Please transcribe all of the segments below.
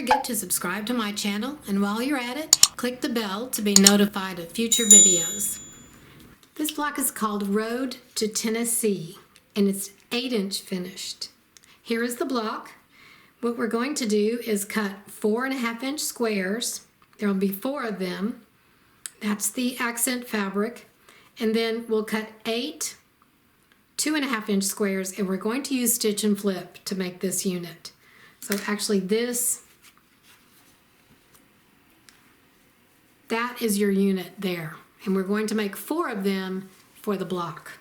forget to subscribe to my channel, and while you're at it, click the bell to be notified of future videos. This block is called Road to Tennessee, and it's 8-inch finished. Here is the block. What we're going to do is cut 4.5-inch squares. There will be 4 of them. That's the accent fabric. And then we'll cut 8 2.5-inch squares, and we're going to use stitch and flip to make this unit. So actually that is your unit there. And we're going to make 4 of them for the block.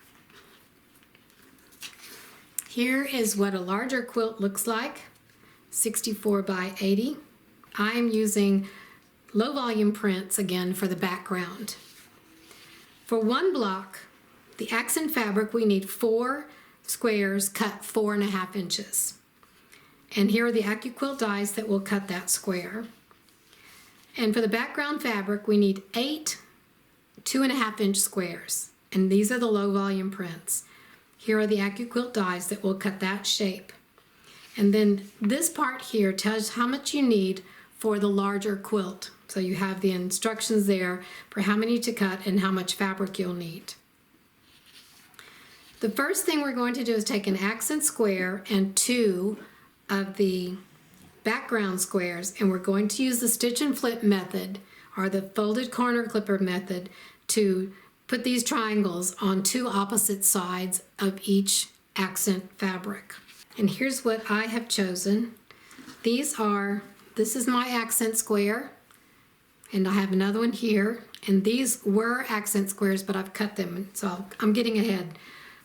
Here is what a larger quilt looks like, 64 by 80. I'm using low volume prints again for the background. For one block, the accent fabric, we need 4 squares cut 4.5 inches. And here are the AccuQuilt dies that will cut that square. And for the background fabric, we need 8 2.5-inch squares. And these are the low volume prints. Here are the AccuQuilt dies that will cut that shape. And then this part here tells how much you need for the larger quilt. So you have the instructions there for how many to cut and how much fabric you'll need. The first thing we're going to do is take an accent square and 2 of the background squares, and we're going to use the stitch and flip method or the folded corner clipper method to put these triangles on 2 opposite sides of each accent fabric. And here's what I have chosen. This is my accent square, and I have another one here, and these were accent squares, but I've cut them, so I'm getting ahead.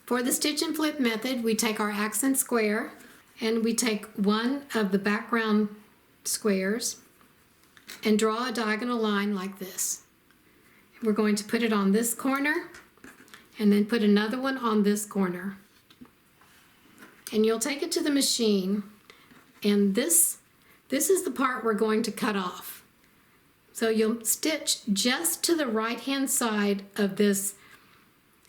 For the stitch and flip method, we take our accent square and we take one of the background squares and draw a diagonal line like this. We're going to put it on this corner and then put another one on this corner. And you'll take it to the machine, and this is the part we're going to cut off. So you'll stitch just to the right-hand side of this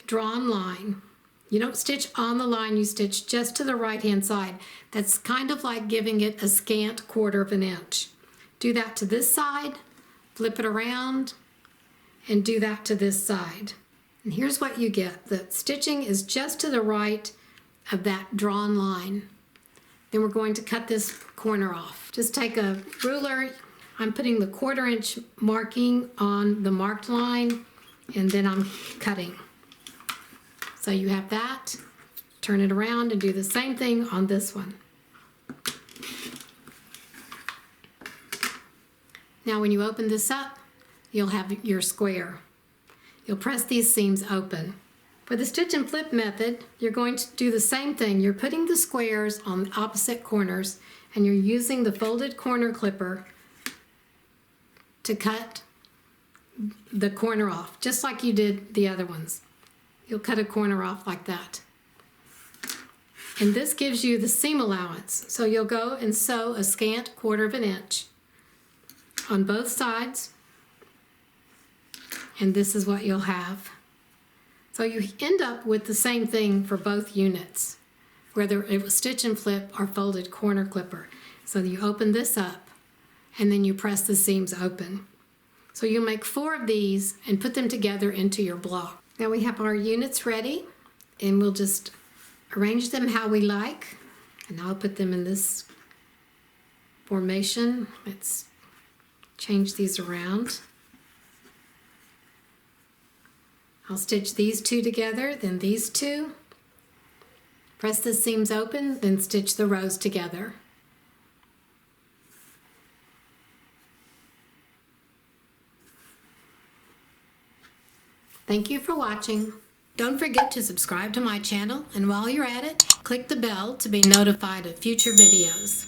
drawn line. You don't stitch on the line, you stitch just to the right-hand side. That's kind of like giving it a scant 1/4 inch. Do that to this side, flip it around, and do that to this side. And here's what you get. The stitching is just to the right of that drawn line. Then we're going to cut this corner off. Just take a ruler. I'm putting the 1/4 inch marking on the marked line, and then I'm cutting. So you have that. Turn it around and do the same thing on this one. Now when you open this up, you'll have your square. You'll press these seams open. For the stitch and flip method, you're going to do the same thing. You're putting the squares on the opposite corners, and you're using the folded corner clipper to cut the corner off, just like you did the other ones. You'll cut a corner off like that. And this gives you the seam allowance. So you'll go and sew a scant 1/4 inch on both sides, and this is what you'll have. So you end up with the same thing for both units, whether it was stitch and flip or folded corner clipper. So you open this up, and then you press the seams open. So you'll make 4 of these and put them together into your block. Now we have our units ready, and we'll just arrange them how we like. And I'll put them in this formation. Let's change these around. I'll stitch these 2 together, then these 2. Press the seams open, then stitch the rows together. Thank you for watching. Don't forget to subscribe to my channel, and while you're at it, click the bell to be notified of future videos.